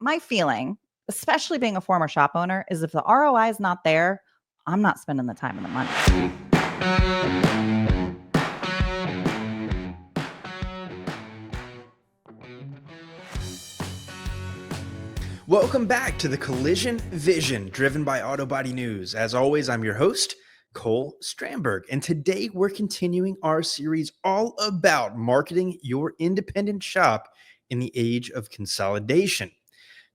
my feeling, especially being a former shop owner, is if the ROI is not there, I'm not spending the time and the money. Welcome back to the Collision Vision, driven by Auto Body News. As always, I'm your host, Cole Stramberg, and today we're continuing our series all about marketing your independent shop in the age of consolidation.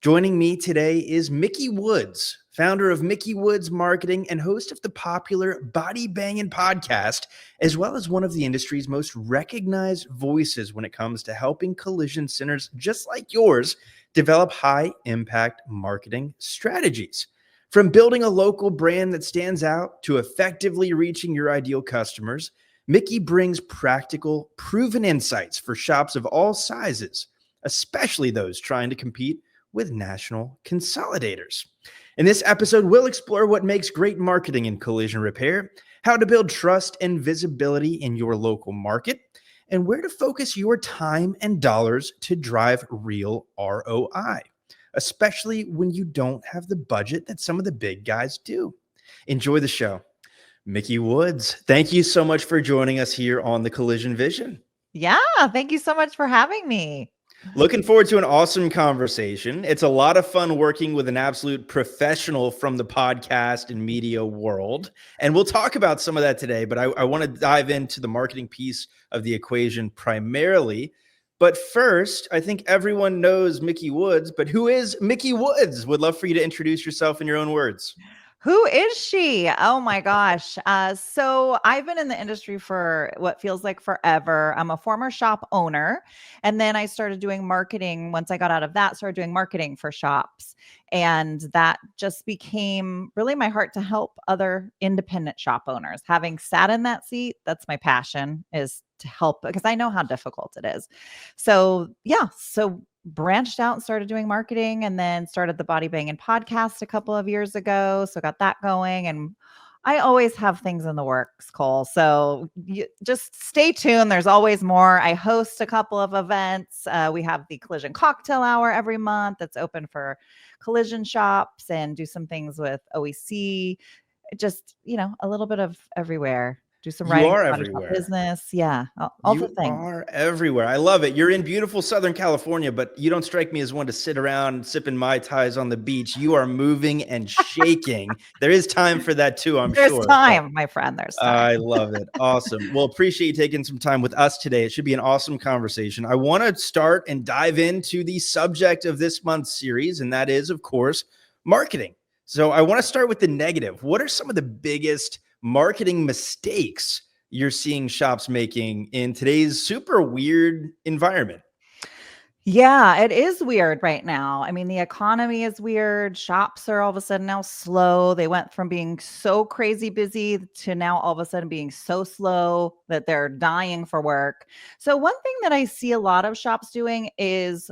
Joining me today is Micki Woods, founder of Micki Woods Marketing and host of the popular Body Bangin Podcast, as well as one of the industry's most recognized voices when it comes to helping collision centers just like yours develop high-impact marketing strategies. From building a local brand that stands out to effectively reaching your ideal customers, Micki brings practical, proven insights for shops of all sizes, especially those trying to compete with national consolidators. In this episode, we'll explore what makes great marketing in collision repair, how to build trust and visibility in your local market, and where to focus your time and dollars to drive real ROI, especially when you don't have the budget that some of the big guys do. Enjoy the show. Micki Woods, thank you so much for joining us here on the Collision Vision. Yeah, thank you so much for having me. Looking forward to an awesome conversation. It's a lot of fun working with an absolute professional from the podcast and media world. And we'll talk about some of that today, but I want to dive into the marketing piece of the equation primarily. But first, I think everyone knows Micki Woods, but who is Micki Woods? Would love for you to introduce yourself in your own words. Who is she? Oh my gosh. So I've been in the industry for what feels like forever. I'm a former shop owner. And then I started doing marketing. Once I got out of that, started doing marketing for shops. And that just became really my heart to help other independent shop owners. Having sat in that seat, that's my passion, is to help, because I know how difficult it is. So branched out and started doing marketing, and then started the Body Bangin Podcast a couple of years ago. So got that going, and I always have things in the works, Cole. So just stay tuned. There's always more. I host a couple of events. We have the Collision Cocktail Hour every month that's open for collision shops, and do some things with OEC. Just, a little bit of everywhere. Do some writing about business. Yeah. All the things. You are everywhere. I love it. You're in beautiful Southern California, but you don't strike me as one to sit around sipping Mai Tais on the beach. You are moving and shaking. There is time for that too, I'm sure. There's time, my friend. There's time. I love it. Awesome. Well, appreciate you taking some time with us today. It should be an awesome conversation. I want to start and dive into the subject of this month's series, and that is, of course, marketing. So I want to start with the negative. What are some of the biggest marketing mistakes you're seeing shops making in today's super weird environment? Yeah, it is weird right now. I mean, the economy is weird. Shops are all of a sudden now slow. They went from being so crazy busy to now all of a sudden being so slow that they're dying for work. So one thing that I see a lot of shops doing is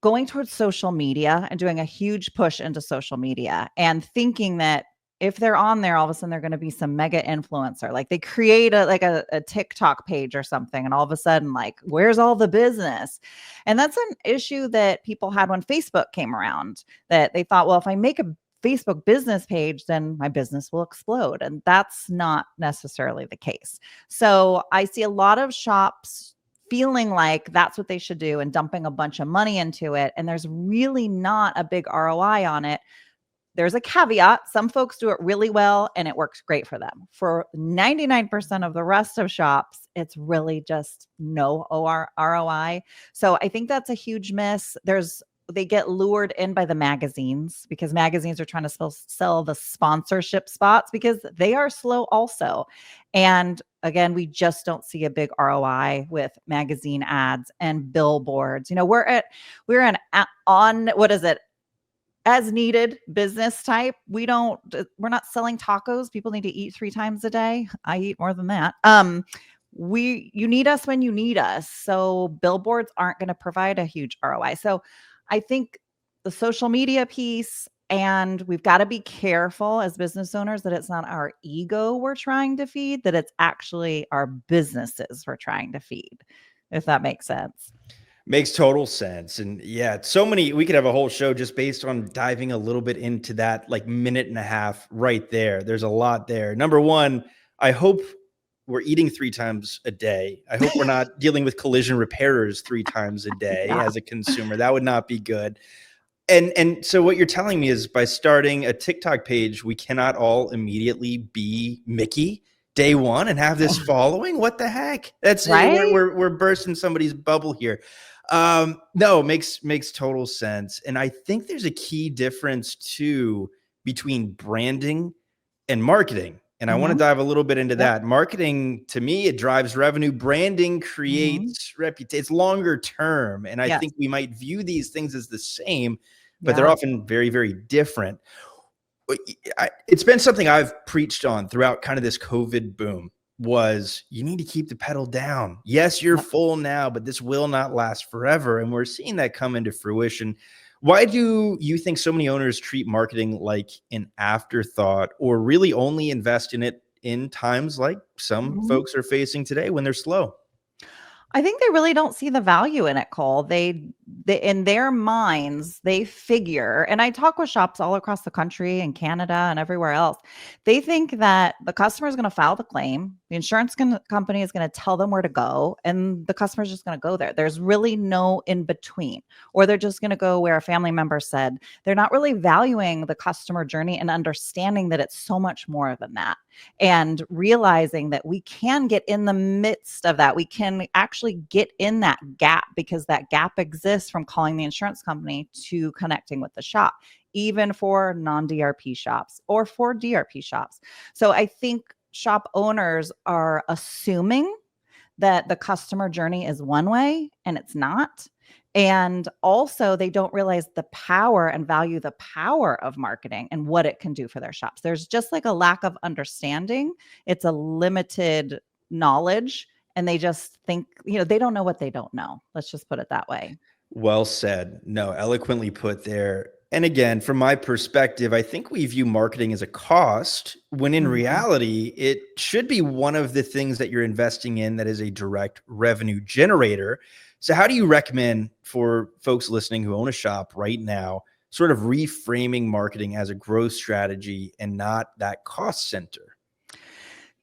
going towards social media and doing a huge push into social media, and thinking that if they're on there, all of a sudden they're going to be some mega influencer. Like they create a TikTok page or something, and all of a sudden, like, where's all the business? And that's an issue that people had when Facebook came around, that they thought, well, if I make a Facebook business page, then my business will explode. And that's not necessarily the case. So I see a lot of shops feeling like that's what they should do and dumping a bunch of money into it. And there's really not a big ROI on it. There's a caveat. Some folks do it really well and it works great for them. For 99% of the rest of shops, it's really just no ROI. So I think that's a huge miss. They get lured in by the magazines, because magazines are trying to sell the sponsorship spots, because they are slow also. And again, we just don't see a big ROI with magazine ads and billboards. We're on what is it? As needed business type. We're not selling tacos. People need to eat 3 times a day. I eat more than that. You need us when you need us. So billboards aren't going to provide a huge ROI. So I think the social media piece, and we've got to be careful as business owners that it's not our ego we're trying to feed, that it's actually our businesses we're trying to feed, if that makes sense. Makes total sense. And yeah, so many, we could have a whole show just based on diving a little bit into that like minute and a half right there. There's a lot there. Number one, I hope we're eating 3 times a day. I hope we're not dealing with collision repairers 3 times a day Yeah. as a consumer. That would not be good. And so what you're telling me is by starting a TikTok page, we cannot all immediately be Micki day one and have this following. What the heck? That's Right? we're bursting somebody's bubble here. No, makes total sense. And I think there's a key difference too between branding and marketing. And I want to Mhm. dive a little bit into Yep. that. Marketing, to me, it drives revenue. Branding Mhm. creates reputation. It's longer term. And I Yes. think we might view these things as the same, but they're Yeah. often very, very different. It's been something I've preached on throughout kind of this COVID boom was you need to keep the pedal down. Yes, you're Yep. full now, but this will not last forever. And we're seeing that come into fruition. Why do you think so many owners treat marketing like an afterthought or really only invest in it in times like some Mhm. folks are facing today when they're slow? I think they really don't see the value in it, Cole. They in their minds, they figure, and I talk with shops all across the country and Canada and everywhere else. They think that the customer is going to file the claim, the company is going to tell them where to go, and the customer is just going to go there. There's really no in between, or they're just going to go where a family member said. They're not really valuing the customer journey and understanding that it's so much more than that, and realizing that we can get in the midst of that. We can actually get in that gap because that gap exists from calling the insurance company to connecting with the shop, even for non-DRP shops or for DRP shops. So I think shop owners are assuming that the customer journey is one way and it's not. And also, they don't realize the power and value the power of marketing and what it can do for their shops. There's just like a lack of understanding. It's a limited knowledge. And they just think, they don't know what they don't know. Let's just put it that way. Well said. No, eloquently put there. And again, from my perspective, I think we view marketing as a cost when in Mhm. reality, it should be one of the things that you're investing in that is a direct revenue generator. So, how do you recommend for folks listening who own a shop right now, sort of reframing marketing as a growth strategy and not that cost center?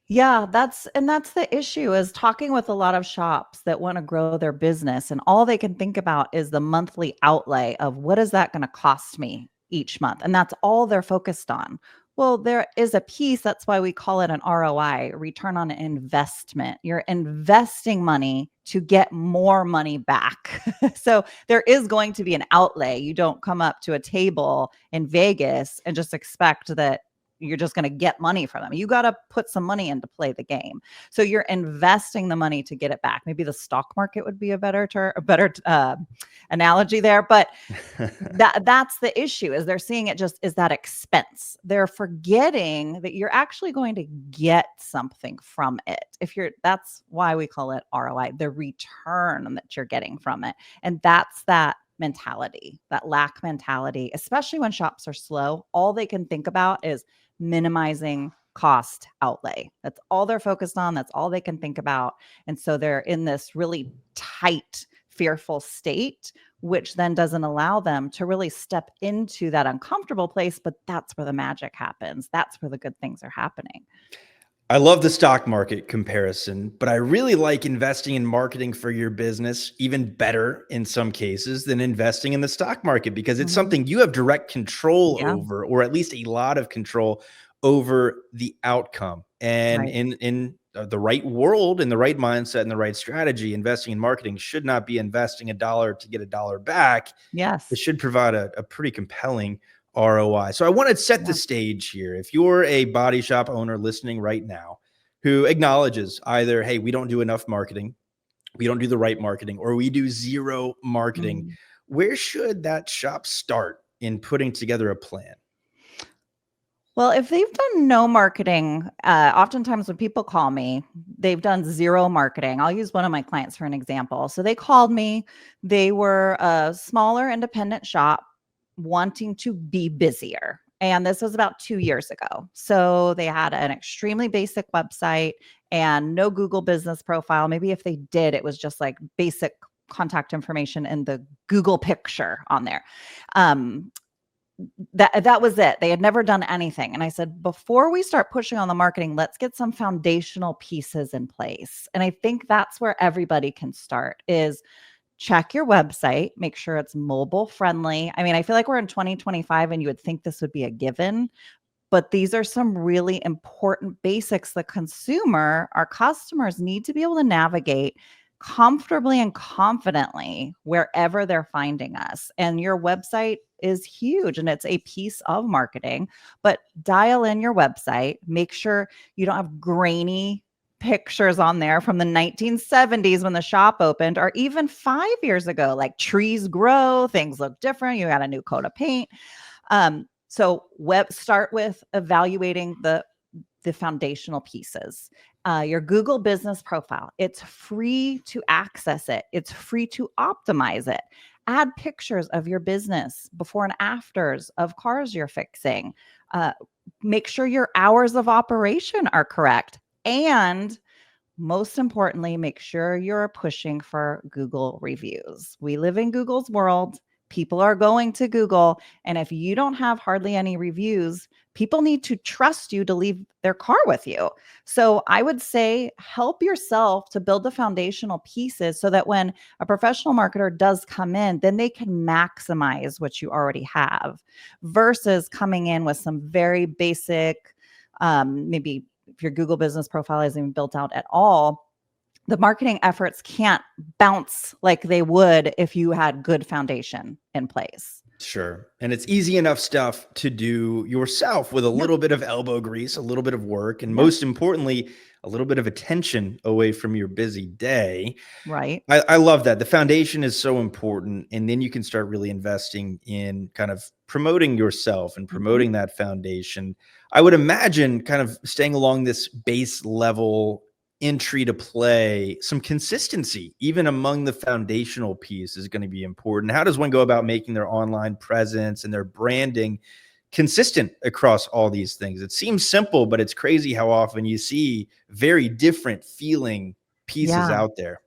Yeah, that's the issue is talking with a lot of shops that want to grow their business and all they can think about is the monthly outlay of what is that going to cost me each month? And that's all they're focused on. Well, there is a piece, that's why we call it an ROI, return on investment. You're investing money to get more money back. So there is going to be an outlay. You don't come up to a table in Vegas and just expect that you're just going to get money from them. You got to put some money in to play the game. So you're investing the money to get it back. Maybe the stock market would be a better analogy there, but that's the issue is they're seeing it just as that expense. They're forgetting that you're actually going to get something from it. That's why we call it ROI, the return that you're getting from it. And that's that mentality, that lack mentality, especially when shops are slow. All they can think about is minimizing cost outlay. That's all they're focused on. That's all they can think about. And so they're in this really tight, fearful state, which then doesn't allow them to really step into that uncomfortable place. But that's where the magic happens. That's where the good things are happening. I love the stock market comparison, but I really like investing in marketing for your business even better in some cases than investing in the stock market because it's Mhm. something you have direct control Yeah. over, or at least a lot of control over the outcome. And Right. in the right world, in the right mindset, and the right strategy, investing in marketing should not be investing a dollar to get a dollar back. It Yes. should provide a pretty compelling ROI. So I want to set the Yeah. stage here. If you're a body shop owner listening right now who acknowledges either, hey, we don't do enough marketing, we don't do the right marketing, or we do zero marketing, Mhm. where should that shop start in putting together a plan? Well, if they've done no marketing, oftentimes when people call me, they've done zero marketing. I'll use one of my clients for an example. So they called me. They were a smaller independent shop wanting to be busier. And this was about 2 years ago. So they had an extremely basic website and no Google business profile. Maybe if they did, it was just like basic contact information and the Google picture on there. That was it. They had never done anything. And I said, before we start pushing on the marketing, let's get some foundational pieces in place. And I think that's where everybody can start is check your website, make sure it's mobile friendly. I mean, I feel like we're in 2025 and you would think this would be a given, but these are some really important basics the consumer, our customers need to be able to navigate comfortably and confidently wherever they're finding us. And your website is huge and it's a piece of marketing, but dial in your website, make sure you don't have grainy pictures on there from the 1970s when the shop opened, or even 5 years ago, like trees grow, things look different, you got a new coat of paint. So start with evaluating the foundational pieces. Your Google business profile, it's free to access it. It's free to optimize it. Add pictures of your business before and afters of cars you're fixing. Make sure your hours of operation are correct. And most importantly, make sure you're pushing for Google reviews. We live in Google's world. People are going to Google. And if you don't have hardly any reviews, people need to trust you to leave their car with you. So I would say help yourself to build the foundational pieces so that when a professional marketer does come in, then they can maximize what you already have versus coming in with some very basic, maybe if your Google business profile isn't even built out at all, the marketing efforts can't bounce like they would if you had good foundation in place. Sure. And it's easy enough stuff to do yourself with a little bit of elbow grease, a little bit of work, and most importantly, a little bit of attention away from your busy day. Right. I love that. The foundation is so important. And then you can start really investing in kind of promoting yourself and promoting that foundation. I would imagine kind of staying along this base level entry to play, some consistency, even among the foundational piece is going to be important. How does one go about making their online presence and their branding consistent across all these things? It seems simple, but it's crazy how often you see very different feeling pieces out there.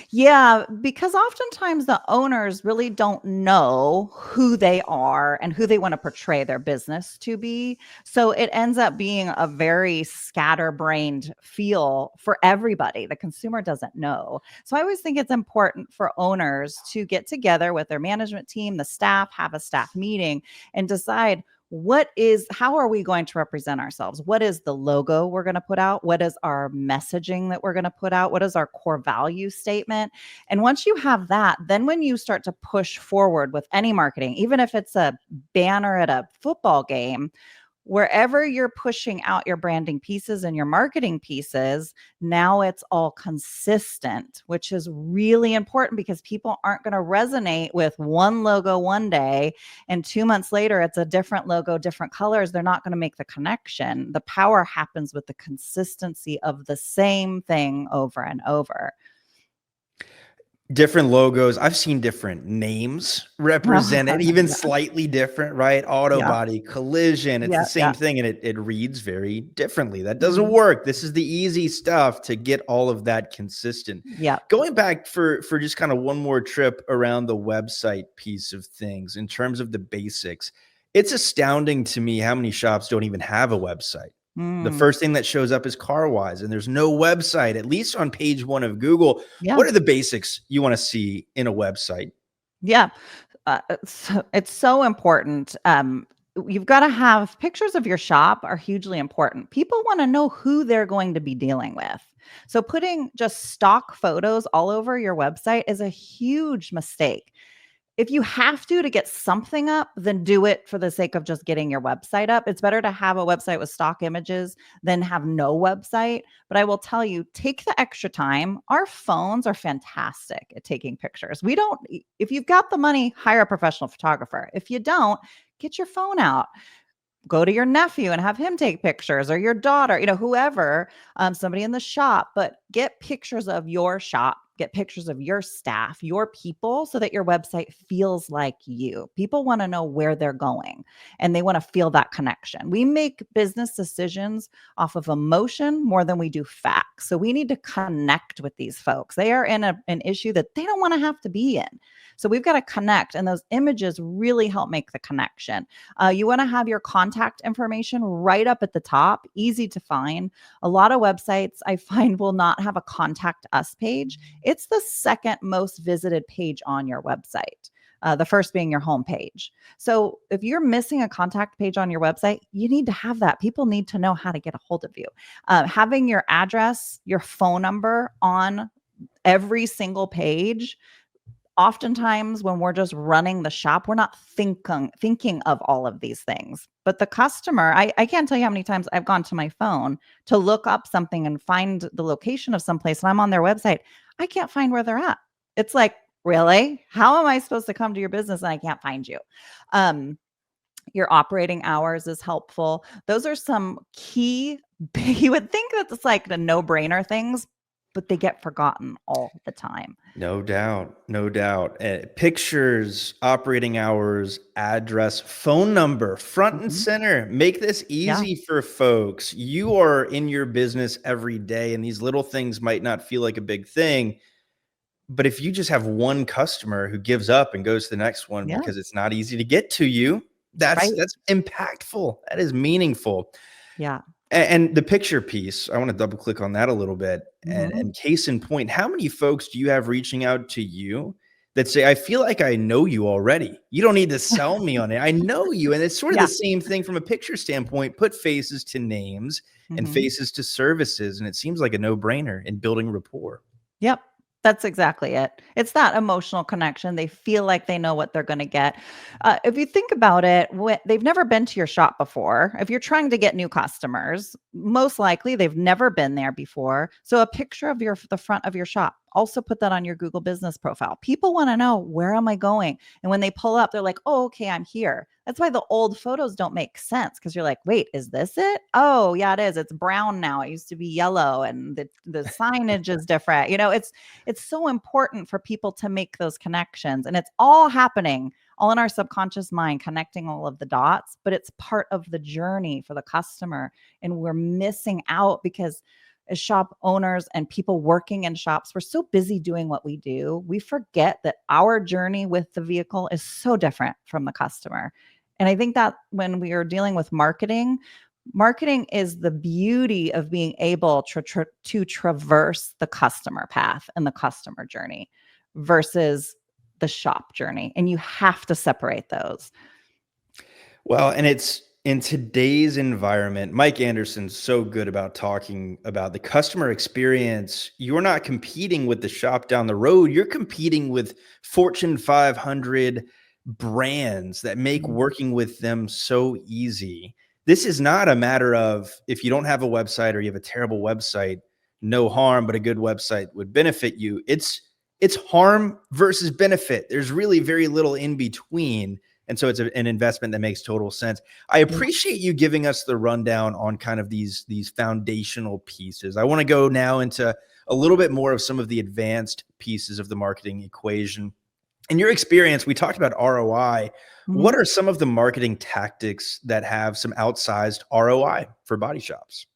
Yeah, because oftentimes the owners really don't know who they are and who they want to portray their business to be. So it ends up being a very scatterbrained feel for everybody. The consumer doesn't know. So I always think it's important for owners to get together with their management team, the staff, have a staff meeting and decide how are we going to represent ourselves? What is the logo we're going to put out? What is our messaging that we're going to put out? What is our core value statement? And once you have that, then when you start to push forward with any marketing, even if it's a banner at a football game, wherever you're pushing out your branding pieces and your marketing pieces, now it's all consistent, which is really important because people aren't going to resonate with one logo one day and 2 months later it's a different logo, different colors. They're not going to make the connection. The power happens with the consistency of the same thing over and over. Different logos. I've seen different names represented, even slightly different, right? Auto body, collision. It's the same thing. And it reads very differently. That doesn't work. This is the easy stuff to get all of that consistent. Yeah. Going back for just kind of one more trip around the website piece of things in terms of the basics, it's astounding to me how many shops don't even have a website. The first thing that shows up is CarWise, and there's no website, at least on page 1 of Google. What are the basics you want to see in a website? Yeah. It's so important. You've got to have pictures of your shop are hugely important. People want to know who they're going to be dealing with. So putting just stock photos all over your website is a huge mistake. If you have to get something up, then do it for the sake of just getting your website up. It's better to have a website with stock images than have no website. But I will tell you, take the extra time. Our phones are fantastic at taking pictures. If you've got the money, hire a professional photographer. If you don't, get your phone out. Go to your nephew and have him take pictures, or your daughter, whoever, somebody in the shop, but get pictures of your shop. get pictures of your staff, your people, so that your website feels like you. People want to know where they're going and they want to feel that connection. We make business decisions off of emotion more than we do facts. So we need to connect with these folks. They are in an issue that they don't want to have to be in. So we've got to connect, and those images really help make the connection. You want to have your contact information right up at the top, easy to find. A lot of websites I find will not have a contact us page. It's the second most visited page on your website. The first being your home page. So if you're missing a contact page on your website, you need to have that. People need to know how to get a hold of you. Having your address, your phone number on every single page. Oftentimes when we're just running the shop, we're not thinking of all of these things. But the customer, I can't tell you how many times I've gone to my phone to look up something and find the location of someplace, and I'm on their website. I can't find where they're at. It's like, really? How am I supposed to come to your business and I can't find you? Your operating hours is helpful. Those are some key, you would think that it's like the no-brainer things, but they get forgotten all the time. No doubt. No doubt. Pictures, operating hours, address, phone number, front and center. Make this easy for folks. You are in your business every day, and these little things might not feel like a big thing. But if you just have one customer who gives up and goes to the next one because it's not easy to get to you, that's impactful. That is meaningful. Yeah. And the picture piece, I want to double click on that a little bit. And case in point, how many folks do you have reaching out to you that say, I feel like I know you already. You don't need to sell me on it. I know you. And it's sort of the same thing from a picture standpoint. Put faces to names and faces to services. And it seems like a no-brainer in building rapport. Yep. That's exactly it. It's that emotional connection. They feel like they know what they're going to get. If you think about it, they've never been to your shop before. If you're trying to get new customers, most likely they've never been there before. So a picture of the front of your shop, also put that on your Google business profile. People want to know, where am I going? And when they pull up, they're like, oh, okay, I'm here. That's why the old photos don't make sense, because you're like, wait, is this it? Oh, yeah, it is. It's brown now. It used to be yellow, and the signage is different. It's so important for people to make those connections, and it's all happening all in our subconscious mind, connecting all of the dots, but it's part of the journey for the customer. And we're missing out because as shop owners and people working in shops, we're so busy doing what we do. We forget that our journey with the vehicle is so different from the customer. And I think that when we are dealing with marketing is the beauty of being able to traverse the customer path and the customer journey versus the shop journey. And you have to separate those. Well, and it's in today's environment, Mike Anderson's so good about talking about the customer experience. You're not competing with the shop down the road. You're competing with Fortune 500 brands that make working with them so easy. This is not a matter of, if you don't have a website or you have a terrible website, no harm, but a good website would benefit you. It's harm versus benefit. There's really very little in between. And so it's an investment that makes total sense. I appreciate you giving us the rundown on kind of these foundational pieces. I want to go now into a little bit more of some of the advanced pieces of the marketing equation. In your experience, we talked about ROI. What are some of the marketing tactics that have some outsized ROI for body shops?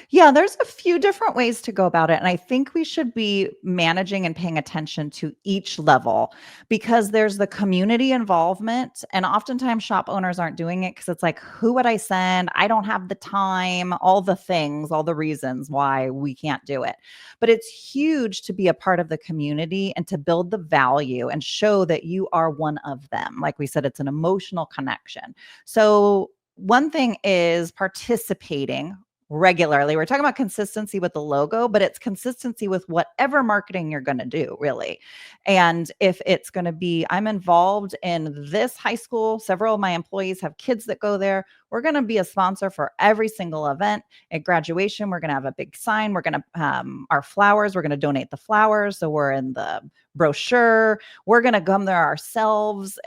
Yeah, there's a few different ways to go about it. And I think we should be managing and paying attention to each level, because there's the community involvement. And oftentimes shop owners aren't doing it because it's like, who would I send? I don't have the time, all the things, all the reasons why we can't do it. But it's huge to be a part of the community and to build the value and show that you are one of them. Like we said, it's an emotional connection. So one thing is participating regularly. We're talking about consistency with the logo, but it's consistency with whatever marketing you're going to do, really. And if it's going to be, I'm involved in this high school, several of my employees have kids that go there, we're going to be a sponsor for every single event. At graduation, we're going to have a big sign. We're going to, our flowers, we're going to donate the flowers. So we're in the brochure. We're going to come there ourselves.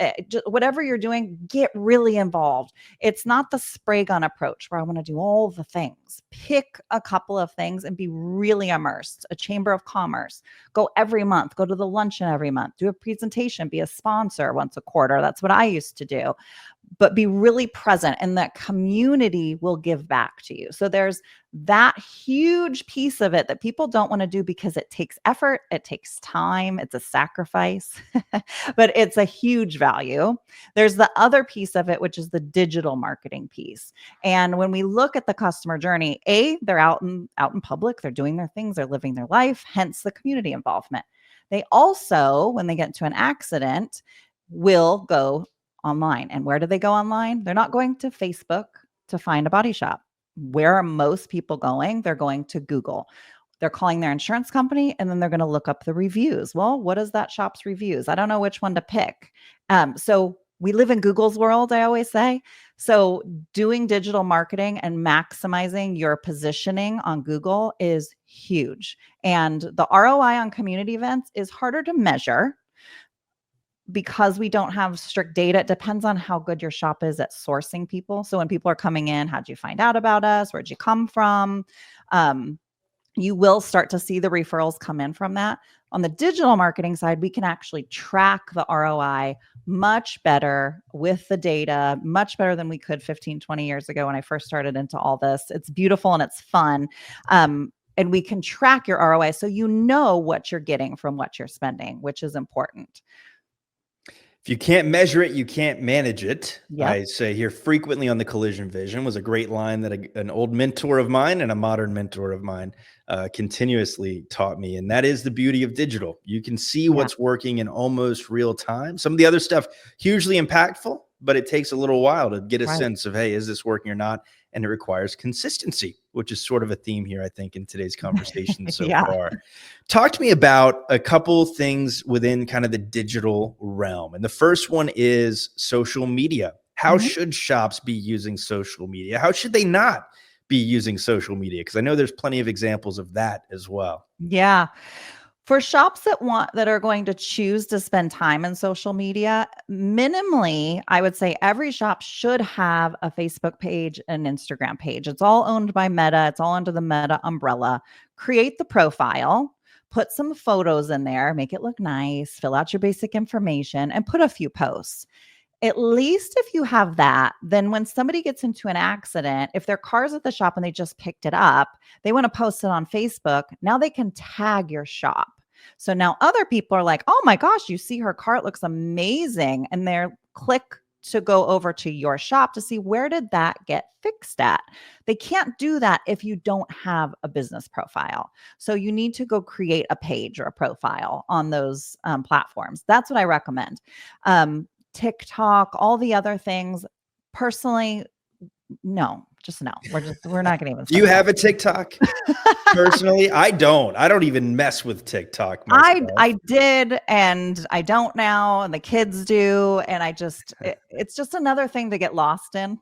Whatever you're doing, get really involved. It's not the spray gun approach where I want to do all the things. Pick a couple of things and be really immersed. A chamber of commerce. Go every month. Go to the luncheon every month. Do a presentation. Be a sponsor once a quarter. That's what I used to do. But be really present, and that community will give back to you. So there's that huge piece of it that people don't want to do because it takes effort, it takes time, it's a sacrifice, but it's a huge value. There's the other piece of it, which is the digital marketing piece. And when we look at the customer journey, they're out in public, they're doing their things, they're living their life, hence the community involvement. They also, when they get into an accident, will go online. And where do they go online? They're not going to Facebook to find a body shop. Where are most people going? They're going to Google. They're calling their insurance company, and then they're going to look up the reviews. Well, what is that shop's reviews? I don't know which one to pick. So we live in Google's world, I always say. So doing digital marketing and maximizing your positioning on Google is huge. And the ROI on community events is harder to measure because we don't have strict data. It depends on how good your shop is at sourcing people. So when people are coming in, how'd you find out about us? Where'd you come from? You will start to see the referrals come in from that. On the digital marketing side, we can actually track the ROI much better with the data, much better than we could 15, 20 years ago when I first started into all this. It's beautiful and it's fun. And we can track your ROI so you know what you're getting from what you're spending, which is important. If you can't measure it, you can't manage it. Yep. I say here frequently on the Collision Vision was a great line that an old mentor of mine and a modern mentor of mine continuously taught me. And that is the beauty of digital. You can see what's working in almost real time. Some of the other stuff, hugely impactful, but it takes a little while to get a sense of, hey, is this working or not? And it requires consistency, which is sort of a theme here, I think, in today's conversation so far. Talk to me about a couple things within kind of the digital realm. And the first one is social media. How should shops be using social media? How should they not be using social media? Because I know there's plenty of examples of that as well. Yeah. For shops that are going to choose to spend time in social media, minimally, I would say every shop should have a Facebook page and Instagram page. It's all owned by Meta. It's all under the Meta umbrella. Create the profile, put some photos in there, make it look nice, fill out your basic information, and put a few posts. At least if you have that, then when somebody gets into an accident, if their car's at the shop and they just picked it up, they want to post it on Facebook. Now they can tag your shop. So now other people are like, oh my gosh, you see her car, it looks amazing. And they're click to go over to your shop to see where did that get fixed at. They can't do that if you don't have a business profile. So you need to go create a page or a profile on those platforms. That's what I recommend. TikTok, all the other things. Personally, no, just no. We're not going to even. Do you have a TikTok? Personally, I don't even mess with TikTok myself. I did, and I don't now, and the kids do, and it's just another thing to get lost in.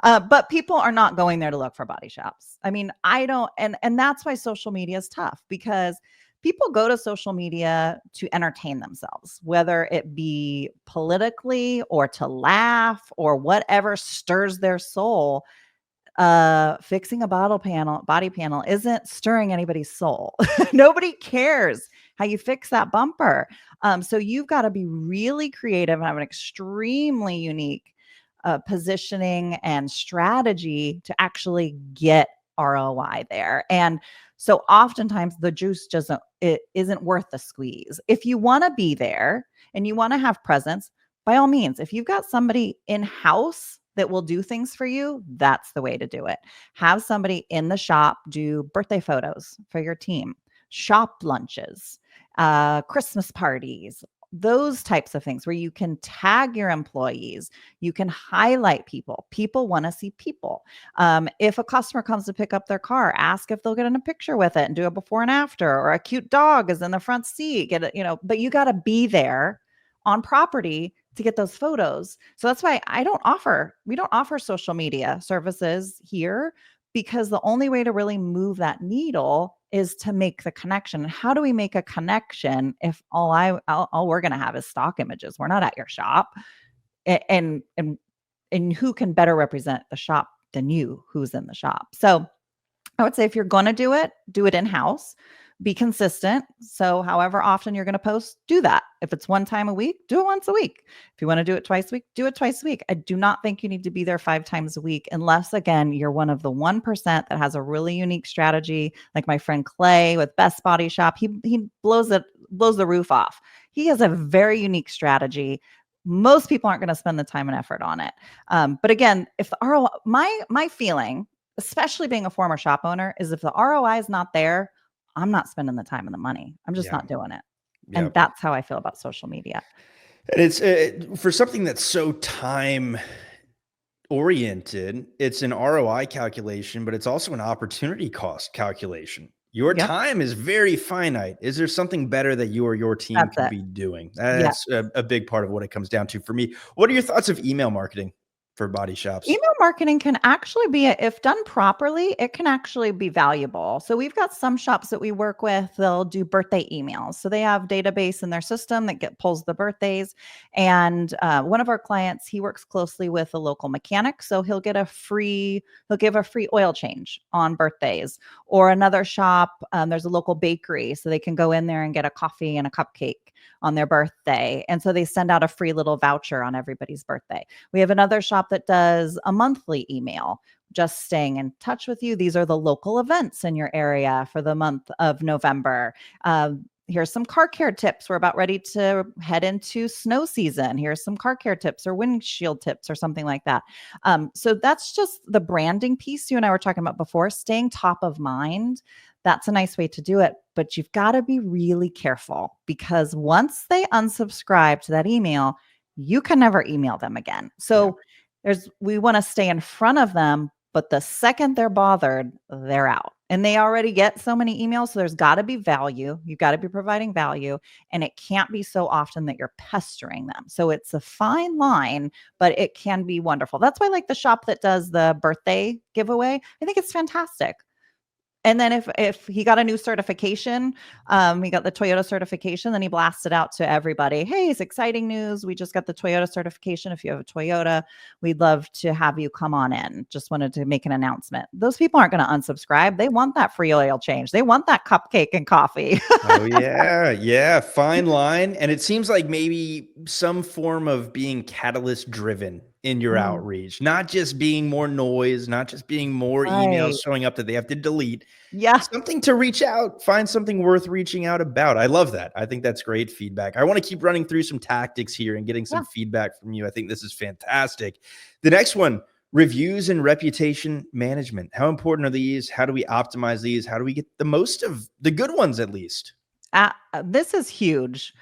But people are not going there to look for body shops. I mean, I don't, and that's why social media is tough, because people go to social media to entertain themselves, whether it be politically or to laugh or whatever stirs their soul. Fixing a body panel isn't stirring anybody's soul. Nobody cares how you fix that bumper. So you've got to be really creative and have an extremely unique positioning and strategy to actually get ROI there. And so oftentimes the juice isn't worth the squeeze. If you want to be there and you want to have presence, by all means, if you've got somebody in-house that will do things for you, that's the way to do it. Have somebody in the shop do birthday photos for your team, shop lunches, Christmas parties, those types of things where you can tag your employees, you can highlight people. People want to see people. If a customer comes to pick up their car, ask if they'll get in a picture with it and do a before and after, or a cute dog is in the front seat, but you got to be there on property to get those photos. So that's why we don't offer social media services here, because the only way to really move that needle is to make the connection. And how do we make a connection if all we're going to have is stock images? We're not at your shop. And who can better represent the shop than you, who's in the shop? So I would say if you're going to do it in-house, be consistent. So however often you're going to post, do that. If it's one time a week, do it once a week. If you want to do it twice a week, do it twice a week. I do not think you need to be there 5 times a week, unless, again, you're one of the 1% that has a really unique strategy, like my friend Clay with Best Body Shop. He blows the roof off. He has a very unique strategy. Most people aren't going to spend the time and effort on it. But again, if the ROI, my feeling, especially being a former shop owner, is if the ROI is not there, I'm not spending the time and the money. I'm just not doing it. And that's how I feel about social media. And it's for something that's so time oriented, it's an ROI calculation, but it's also an opportunity cost calculation. Your time is very finite. Is there something better that you or your team could be doing? That's a big part of what it comes down to for me. What are your thoughts of email marketing for body shops? Email marketing can actually be, if done properly, it can actually be valuable. So we've got some shops that we work with, they'll do birthday emails. So they have database in their system that pulls the birthdays. And one of our clients, he works closely with a local mechanic. So he'll give a free oil change on birthdays. Or another shop, there's a local bakery, so they can go in there and get a coffee and a cupcake on their birthday. And so they send out a free little voucher on everybody's birthday. We have another shop that does a monthly email, just staying in touch with you. These are the local events in your area for the month of November. Here's some car care tips. We're about ready to head into snow season. Here's some car care tips or windshield tips or something like that. So that's just the branding piece you and I were talking about before, staying top of mind. That's a nice way to do it, but you've got to be really careful, because once they unsubscribe to that email, you can never email them again. So we want to stay in front of them, but the second they're bothered, they're out. And they already get so many emails. So there's got to be value. You've got to be providing value, and it can't be so often that you're pestering them. So it's a fine line, but it can be wonderful. That's why I like the shop that does the birthday giveaway. I think it's fantastic. And then if he got a new certification, he got the Toyota certification, then he blasted out to everybody. Hey, it's exciting news. We just got the Toyota certification. If you have a Toyota, we'd love to have you come on in. Just wanted to make an announcement. Those people aren't going to unsubscribe. They want that free oil change. They want that cupcake and coffee. Oh, yeah. Yeah. Fine line. And it seems like maybe some form of being catalyst driven in your outreach, not just being more noise, not just being more emails showing up that they have to delete. Yeah. Something to reach out, find something worth reaching out about. I love that. I think that's great feedback. I want to keep running through some tactics here and getting some feedback from you. I think this is fantastic. The next one, reviews and reputation management. How important are these? How do we optimize these? How do we get the most of the good ones, at least? This is huge.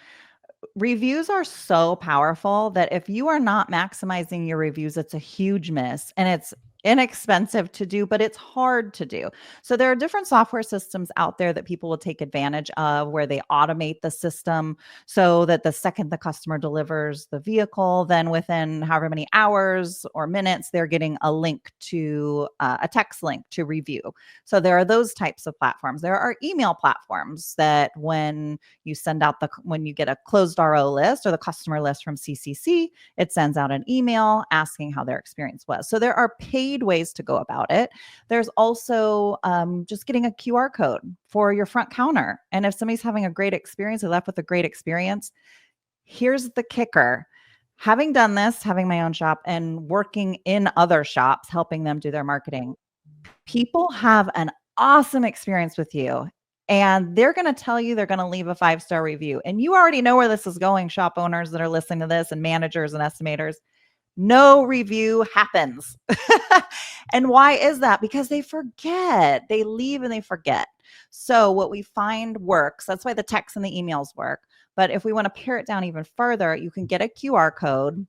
Reviews are so powerful that if you are not maximizing your reviews, it's a huge miss, and it's inexpensive to do, but it's hard to do. So there are different software systems out there that people will take advantage of, where they automate the system so that the second the customer delivers the vehicle, then within however many hours or minutes, they're getting a link to a text link to review. So there are those types of platforms. There are email platforms that when you when you get a closed RO list or the customer list from CCC, it sends out an email asking how their experience was. So there are paid ways to go about it. There's also just getting a QR code for your front counter. And if somebody's having a great experience, they left with a great experience. Here's the kicker. Having done this, having my own shop and working in other shops, helping them do their marketing, people have an awesome experience with you. And they're going to tell you they're going to leave a 5-star review. And you already know where this is going, shop owners that are listening to this, and managers and estimators. No review happens. And why is that? Because they forget. They leave and they forget. So what we find works. That's why the texts and the emails work. But if we want to pare it down even further, you can get a QR code.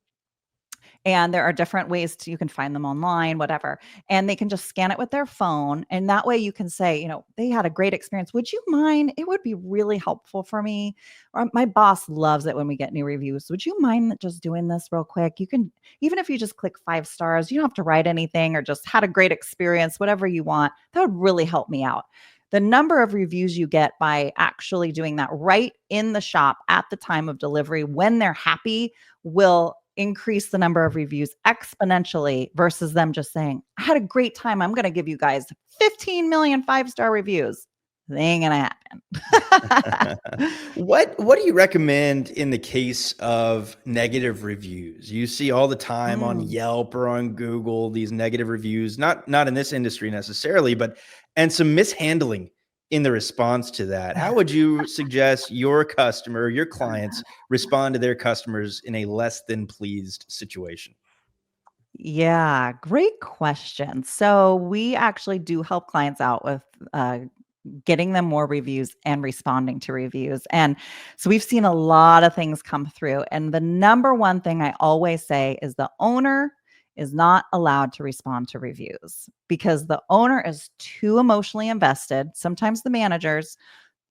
And there are different ways you can find them online, whatever. And they can just scan it with their phone. And that way you can say, they had a great experience. Would you mind? It would be really helpful for me. Or my boss loves it when we get new reviews. Would you mind just doing this real quick? You can, even if you just click 5 stars, you don't have to write anything or just had a great experience, whatever you want. That would really help me out. The number of reviews you get by actually doing that right in the shop at the time of delivery when they're happy will increase the number of reviews exponentially versus them just saying, I had a great time. I'm going to give you guys 15 million 5-star reviews. They ain't going to happen. What do you recommend in the case of negative reviews? You see all the time on Yelp or on Google, these negative reviews, not in this industry necessarily, and some mishandling in the response to that. How would you suggest your customer, your clients respond to their customers in a less than pleased situation? Yeah, great question. So we actually do help clients out with getting them more reviews and responding to reviews. And so we've seen a lot of things come through. And the number one thing I always say is the owner is not allowed to respond to reviews because the owner is too emotionally invested. Sometimes the managers,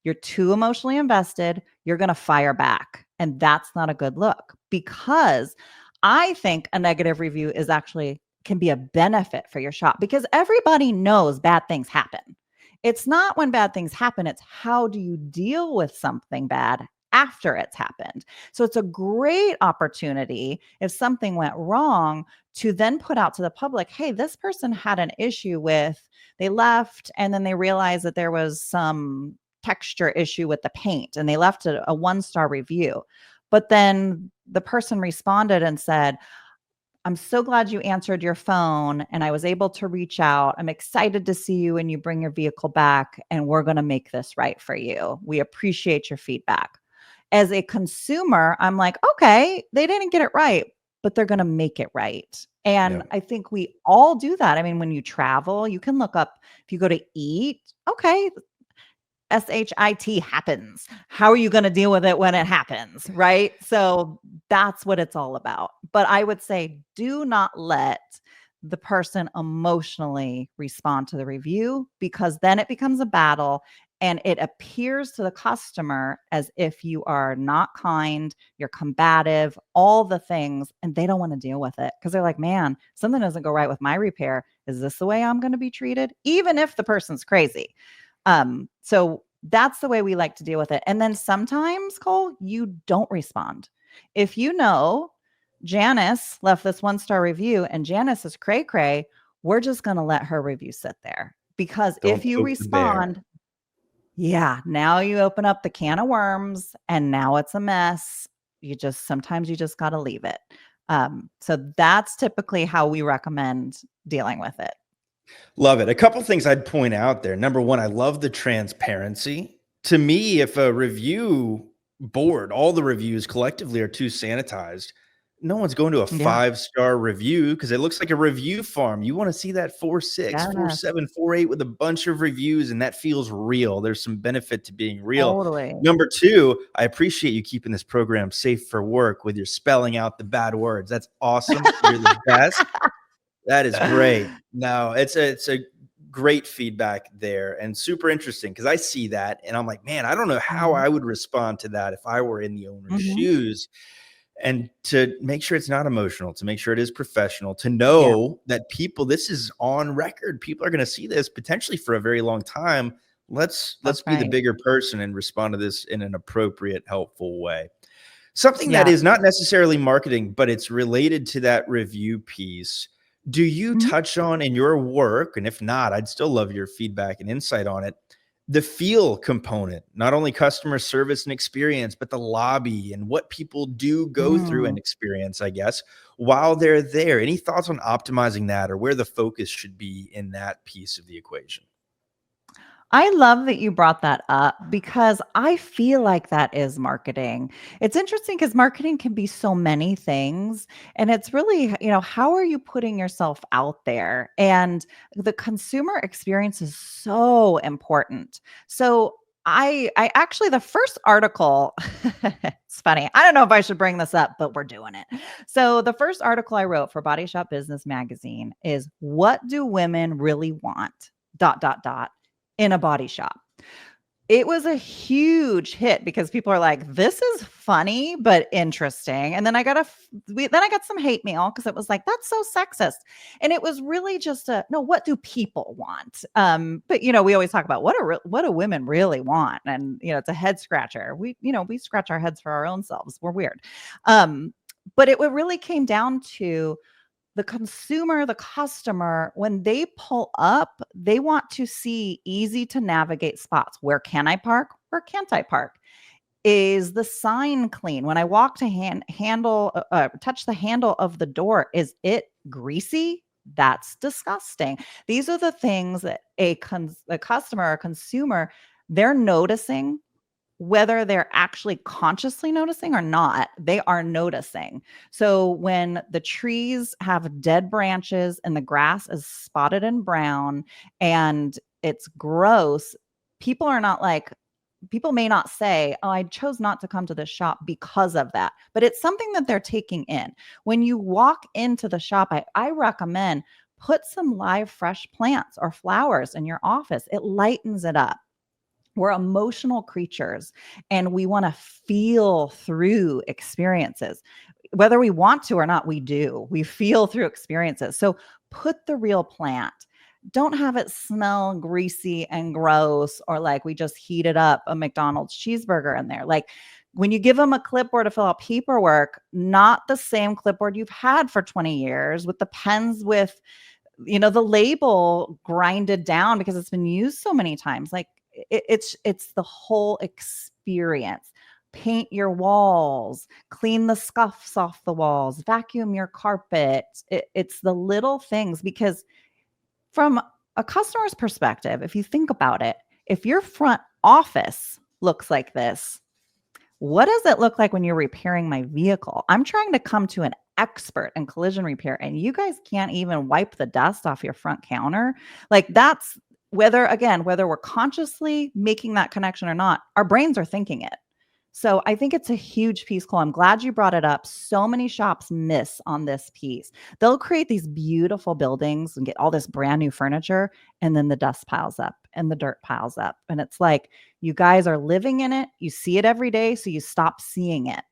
you're too emotionally invested, you're going to fire back. And that's not a good look because I think a negative review is actually can be a benefit for your shop because everybody knows bad things happen. It's not when bad things happen, it's how do you deal with something bad after it's happened. So it's a great opportunity if something went wrong to then put out to the public, hey, this person had an issue with, they left and then they realized that there was some texture issue with the paint and they left a 1-star review. But then the person responded and said, I'm so glad you answered your phone and I was able to reach out. I'm excited to see you when you bring your vehicle back and we're going to make this right for you. We appreciate your feedback. As a consumer, I'm like, okay, they didn't get it right, but they're going to make it right. And Yeah. I think we all do that. I mean, when you travel, you can look up if you go to eat, okay, SHIT happens. How are you going to deal with it when it happens? Right. So that's what it's all about. But I would say do not let the person emotionally respond to the review because then it becomes a battle and it appears to the customer as if you are not kind, you're combative, all the things, and they don't want to deal with it because they're like, man, something doesn't go right with my repair. Is this the way I'm going to be treated? Even if the person's crazy. So that's the way we like to deal with it. And then sometimes, Cole, you don't respond. If you know Janice left this 1-star review and Janice is cray cray, we're just going to let her review sit there. Because if Don't you poke the bear. respond, yeah, now you open up the can of worms and now it's a mess. Sometimes you just got to leave it. So that's typically how we recommend dealing with it. Love it. A couple things I'd point out there. Number one, I love the transparency. To me, if a review board, all the reviews collectively are too sanitized, no one's going to a Yeah. 5-star review because it looks like a review farm. You want to see that 4.6, Yes. 4.7, 4.8 with a bunch of reviews, and that feels real. There's some benefit to being real. Totally. Number two, I appreciate you keeping this program safe for work with your spelling out the bad words. That's awesome. You're the best. That is great. No, it's a great feedback there and super interesting because I see that and I'm like, man, I don't know how Mhm. I would respond to that if I were in the owner's Mhm. shoes. And to make sure it's not emotional, to make sure it is professional, to Yeah, know that people, this is on record. People are going to see this potentially for a very long time. Let's that's be the right. bigger person and respond to this in an appropriate, helpful way. Something that Yeah. is not necessarily marketing, but it's related to that review piece. Do you Mhm. touch on in your work, and if not, I'd still love your feedback and insight on it, the feel component, not only customer service and experience, but the lobby and what people do go through and Mm. experience, I guess, while they're there. Any thoughts on optimizing that or where the focus should be in that piece of the equation? I love that you brought that up because I feel like that is marketing. It's interesting because marketing can be so many things. And it's really, how are you putting yourself out there? And the consumer experience is so important. So I actually, the first article, it's funny. I don't know if I should bring this up, but we're doing it. So the first article I wrote for Body Shop Business Magazine is what do women really want? Dot, dot, dot in a body shop. It was a huge hit because people are like, "This is funny but interesting." And then then I got some hate mail because it was like, "That's so sexist." And it was really just no, what do people want? But we always talk about what do women really want? And it's a head scratcher. We scratch our heads for our own selves. We're weird. But it really came down to the consumer, the customer, when they pull up, they want to see easy to navigate spots. Where can I park? Where can't I park? Is the sign clean? When I walk to touch the handle of the door, is it greasy? That's disgusting. These are the things that a customer or consumer, they're noticing. Whether they're actually consciously noticing or not, they are noticing. So when the trees have dead branches and the grass is spotted and brown and it's gross, people are not like, people may not say, "Oh, I chose not to come to this shop because of that." But it's something that they're taking in. When you walk into the shop, I recommend put some live, fresh plants or flowers in your office. It lightens it up. We're emotional creatures and we want to feel through experiences. Whether we want to or not, we do. We feel through experiences. So put the real plant. Don't have it smell greasy and gross or like we just heated up a McDonald's cheeseburger in there. Like when you give them a clipboard to fill out paperwork, not the same clipboard you've had for 20 years with the pens with the label grinded down because it's been used so many times. Like it's the whole experience. Paint your walls, clean the scuffs off the walls, vacuum your carpet. It's the little things, because from a customer's perspective, if you think about it, if your front office looks like this, what does it look like when you're repairing my vehicle? I'm trying to come to an expert in collision repair and you guys can't even wipe the dust off your front counter. Like that's whether we're consciously making that connection or not, our brains are thinking it. So I think it's a huge piece, Cole. I'm glad you brought it up. So many shops miss on this piece. They'll create these beautiful buildings and get all this brand new furniture, and then the dust piles up and the dirt piles up. And it's like, you guys are living in it. You see it every day, so you stop seeing it.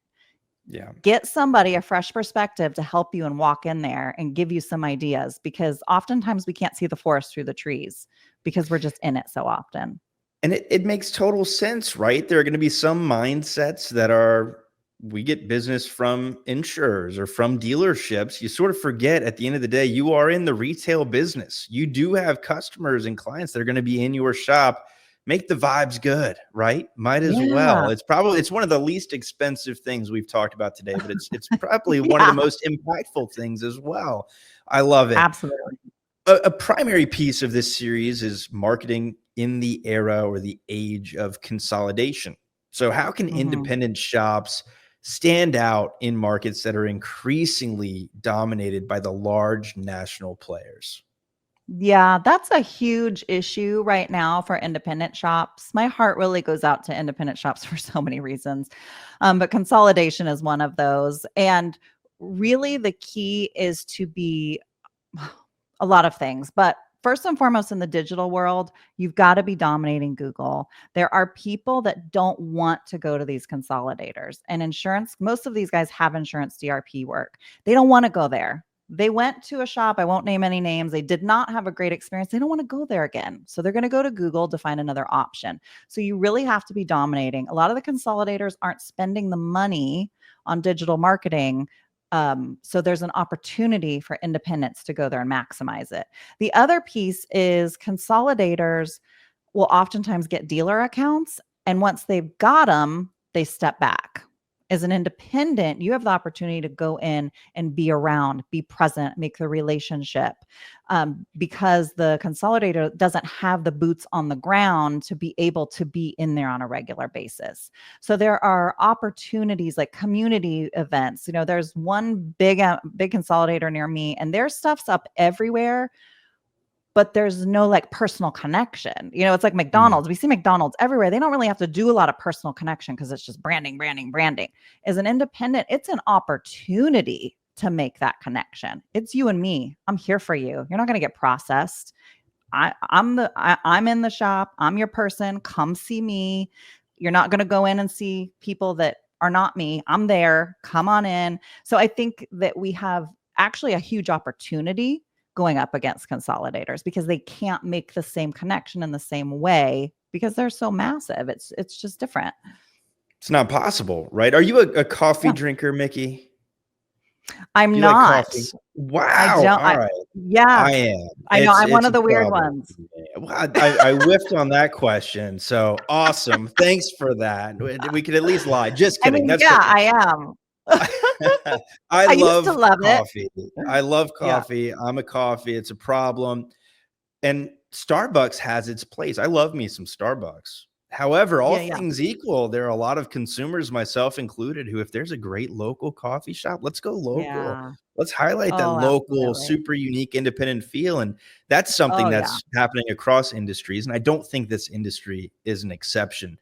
Yeah. Get somebody a fresh perspective to help you and walk in there and give you some ideas, because oftentimes we can't see the forest through the trees because we're just in it so often. And it makes total sense, right? There are going to be some mindsets that are, we get business from insurers or from dealerships. You sort of forget at the end of the day, you are in the retail business. You do have customers and clients that are going to be in your shop. Make the vibes good, right? Might as well. It's one of the least expensive things we've talked about today, but it's probably one of the most impactful things as well. I love it. Absolutely. A primary piece of this series is marketing in the era or the age of consolidation. So how can independent shops stand out in markets that are increasingly dominated by the large national players? Yeah, that's a huge issue right now for independent shops. My heart really goes out to independent shops for so many reasons. But consolidation is one of those. And really the key is to be a lot of things, but first and foremost in the digital world, you've got to be dominating Google. There are people that don't want to go to these consolidators, and insurance. Most of these guys have insurance DRP work. They don't want to go there. They went to a shop, I won't name any names. They did not have a great experience. They don't want to go there again. So they're going to go to Google to find another option. So you really have to be dominating. A lot of the consolidators aren't spending the money on digital marketing. So there's an opportunity for independents to go there and maximize it. The other piece is consolidators will oftentimes get dealer accounts. And once they've got them, they step back. As an independent, you have the opportunity to go in and be around, be present, make the relationship, because the consolidator doesn't have the boots on the ground to be able to be in there on a regular basis. So there are opportunities like community events. There's one big consolidator near me, and their stuff's up everywhere. but there's no like personal connection. It's like Mm. McDonald's. We see McDonald's everywhere. They don't really have to do a lot of personal connection because it's just branding, branding, branding. As an independent, it's an opportunity to make that connection. It's you and me. I'm here for you. You're not going to get processed. I'm in the shop. I'm your person. Come see me. You're not going to go in and see people that are not me. I'm there. Come on in. So I think that we have actually a huge opportunity going up against consolidators because they can't make the same connection in the same way because they're so massive. It's just different. It's not possible, right? Are you a coffee Yeah. drinker, Micki? I'm Do you like not. coffee? I Wow. don't. All right. Yeah, I am. I know. It's I'm one it's of a the weird problem ones. for me. Well, I whiffed on that question, so awesome. Thanks for that. We could at least lie. Just I kidding. mean, That's yeah, okay. I am. I I used to love love it. coffee. I love Yeah. coffee. I'm a coffee. It's a problem. And Starbucks has its place. I love me some Starbucks. However, all Yeah, yeah. things equal, there are a lot of consumers, myself included, who, if there's a great local coffee shop, let's go local. Yeah. Let's highlight that Oh, local, absolutely. super unique, independent feel. And that's something Oh, yeah. that's happening across industries. And I don't think this industry is an exception.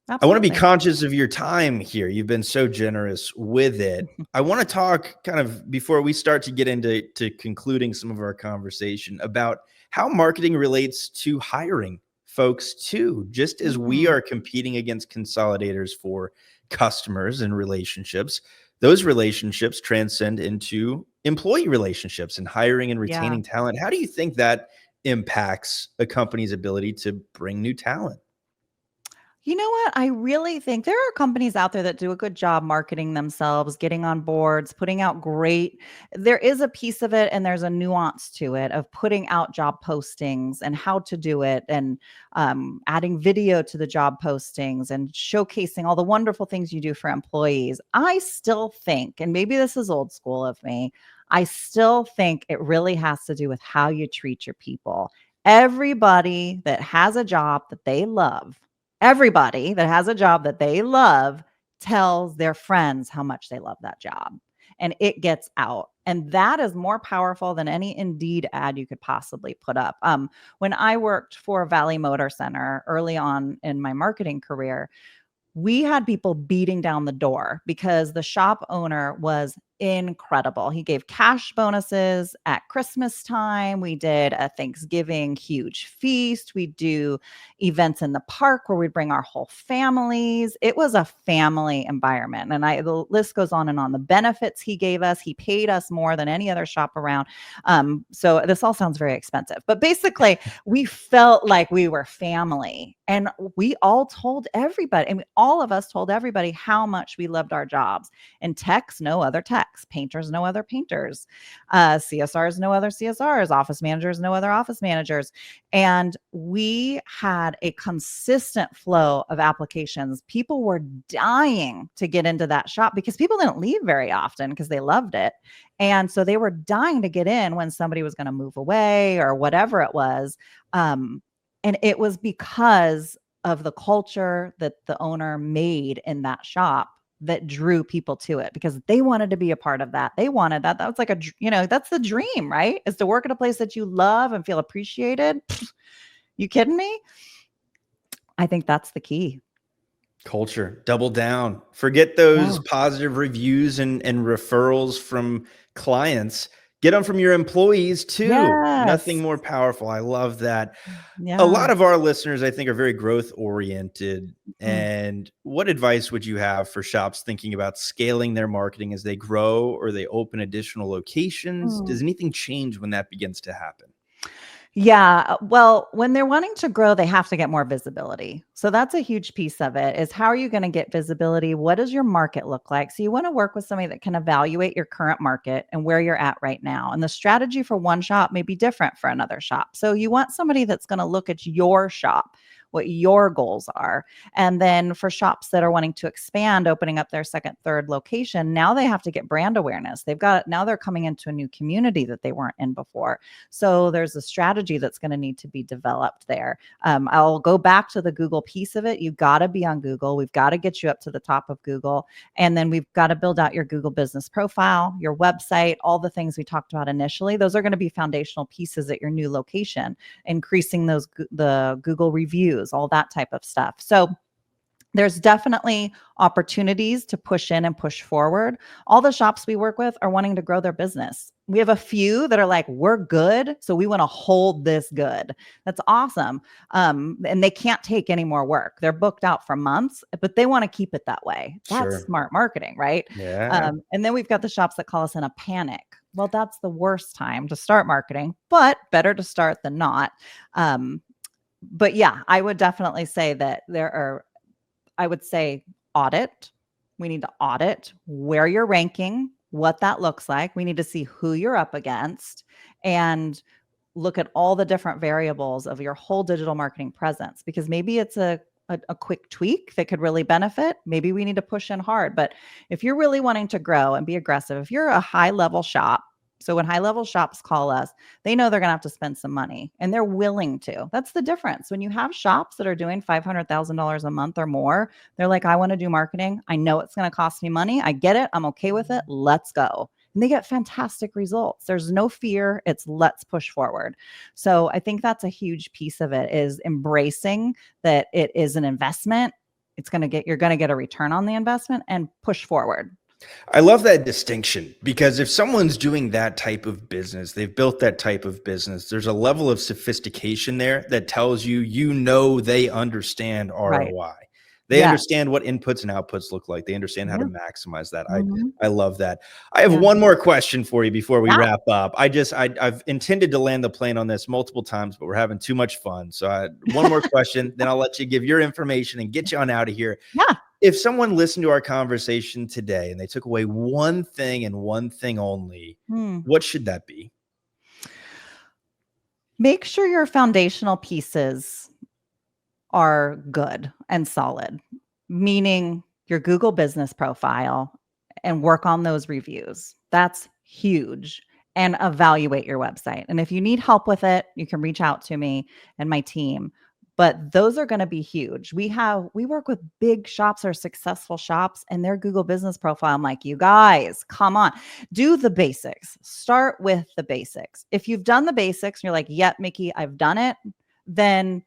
I want to be Absolutely. conscious of your time here. You've been so generous with it. I want to talk kind of before we start to get into concluding some of our conversation about how marketing relates to hiring folks too, just as we Mhm. are competing against consolidators for customers and relationships. Those relationships transcend into employee relationships and hiring and Yeah. retaining talent. How do you think that impacts a company's ability to bring new talent? You know what? I really think there are companies out there that do a good job marketing themselves, getting on boards, putting out great. There is a piece of it and there's a nuance to it of putting out job postings and how to do it and adding video to the job postings and showcasing all the wonderful things you do for employees. I still think, and maybe this is old school of me, I still think it really has to do with how you treat your people. Everybody that has a job that they love, Everybody that has a job that they love tells their friends how much they love that job, and it gets out. And that is more powerful than any Indeed ad you could possibly put up. When I worked for Valley Motor Center early on in my marketing career, we had people beating down the door because the shop owner was incredible. He gave cash bonuses at Christmas time. We did a Thanksgiving huge feast. We do events in the park where we'd bring our whole families. It was a family environment. And the list goes on and on. The benefits he gave us, he paid us more than any other shop around. So this all sounds very expensive, but basically we felt like we were family. And we all told everybody, and all of us told everybody how much we loved our jobs. And techs, no other techs, painters, no other painters, CSRs, no other CSRs, office managers, no other office managers. And we had a consistent flow of applications. People were dying to get into that shop because people didn't leave very often because they loved it. And so they were dying to get in when somebody was going to move away or whatever it was. And it was because of the culture that the owner made in that shop that drew people to it because they wanted to be a part of that. They wanted that. That was like that's the dream, right? Is to work at a place that you love and feel appreciated. You kidding me? I think that's the key. Culture, double down. Forget those positive reviews and referrals from clients. Get them from your employees too. Nothing Yes. more powerful. I love that. A Yeah. lot of our listeners, I think, are very growth oriented. Mm. And what advice would you have for shops thinking about scaling their marketing as they grow or they open additional locations? Mm. Does anything change when that begins to happen? Yeah. Well, when they're wanting to grow, they have to get more visibility. So that's a huge piece of it is how are you going to get visibility? What does your market look like? So you want to work with somebody that can evaluate your current market and where you're at right now. And the strategy for one shop may be different for another shop. So you want somebody that's going to look at your shop. what your goals are. And then for shops that are wanting to expand, opening up their second, third location, now they have to get brand awareness. Now they're coming into a new community that they weren't in before. So there's a strategy that's going to need to be developed there. I'll go back to the Google piece of it. You've got to be on Google. We've got to get you up to the top of Google. And then we've got to build out your Google business profile, your website, all the things we talked about initially. Those are going to be foundational pieces at your new location, increasing the Google reviews, all that type of stuff. So there's definitely opportunities to push in and push forward. All the shops we work with are wanting to grow their business. We have a few that are like, we're good, so we want to hold this good. That's awesome. And they can't take any more work. They're booked out for months, but they want to keep it that way. That's smart marketing, right? Yeah. And then we've got the shops that call us in a panic. Well, that's the worst time to start marketing, but better to start than not. But yeah, I would definitely say that I would say audit. We need to audit where you're ranking, what that looks like. We need to see who you're up against and look at all the different variables of your whole digital marketing presence, because maybe it's a quick tweak that could really benefit. Maybe we need to push in hard. But if you're really wanting to grow and be aggressive, if you're a high level shop, so when high level shops call us, they know they're going to have to spend some money and they're willing to. That's the difference. When you have shops that are doing $500,000 a month or more, they're like, I want to do marketing. I know it's going to cost me money. I get it. I'm okay with it. Let's go. And they get fantastic results. There's no fear. It's let's push forward. So I think that's a huge piece of it, is embracing that it is an investment. You're going to get a return on the investment and push forward. I love that distinction, because if someone's doing that type of business, they've built that type of business, there's a level of sophistication there that tells you, they understand ROI. Right. They understand what inputs and outputs look like. They understand how to maximize that. I love that. I have one more question for you before we wrap up. I've intended to land the plane on this multiple times, but we're having too much fun. So one more question, then I'll let you give your information and get you on out of here. Yeah. If someone listened to our conversation today and they took away one thing and one thing only, what should that be? Make sure your foundational pieces are good and solid, meaning your Google business profile, and work on those reviews. That's huge. And evaluate your website. And if you need help with it, you can reach out to me and my team. But those are going to be huge. We work with big shops or successful shops, and their Google business profile, I'm like, you guys, come on, do the basics. Start with the basics. If you've done the basics and you're like, yep, Micki, I've done it, then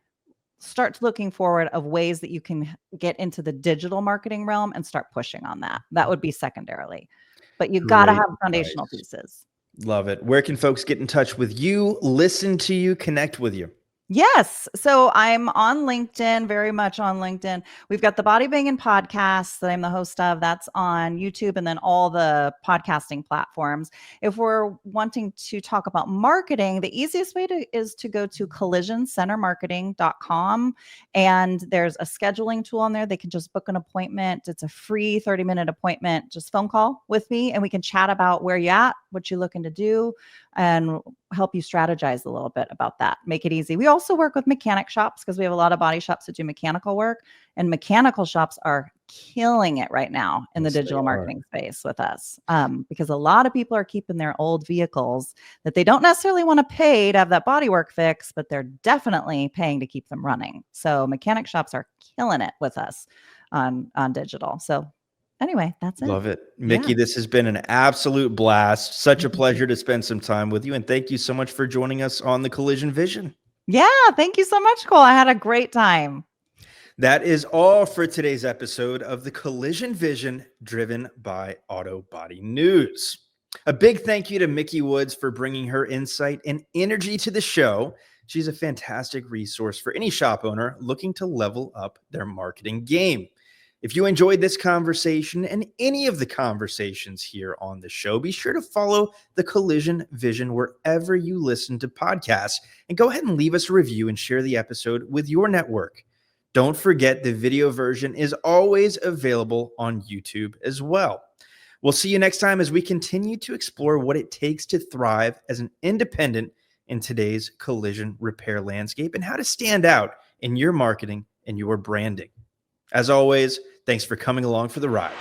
start looking forward of ways that you can get into the digital marketing realm and start pushing on that. That would be secondarily. But you got to have foundational pieces. Love it. Where can folks get in touch with you, listen to you, connect with you? Yes. So I'm on LinkedIn, very much on LinkedIn. We've got the Body Bangin Podcast that I'm the host of. That's on YouTube and then all the podcasting platforms. If we're wanting to talk about marketing, the easiest way is to go to collisioncentermarketing.com. And there's a scheduling tool on there. They can just book an appointment. It's a free 30-minute appointment, just phone call with me, and we can chat about where you're at, what you're looking to do, and help you strategize a little bit about that. Make it easy. We also work with mechanic shops because we have a lot of body shops that do mechanical work, and mechanical shops are killing it right now in the digital marketing space with us, because a lot of people are keeping their old vehicles that they don't necessarily want to pay to have that body work fix, but they're definitely paying to keep them running. So mechanic shops are killing it with us on digital. So anyway, that's it. Love it. Micki, this has been an absolute blast. Such a pleasure to spend some time with you. And thank you so much for joining us on the Collision Vision. Yeah, thank you so much, Cole. I had a great time. That is all for today's episode of the Collision Vision, driven by Auto Body News. A big thank you to Micki Woods for bringing her insight and energy to the show. She's a fantastic resource for any shop owner looking to level up their marketing game. If you enjoyed this conversation and any of the conversations here on the show, be sure to follow the Collision Vision wherever you listen to podcasts, and go ahead and leave us a review and share the episode with your network. Don't forget, the video version is always available on YouTube as well. We'll see you next time as we continue to explore what it takes to thrive as an independent in today's collision repair landscape, and how to stand out in your marketing and your branding. As always, thanks for coming along for the ride.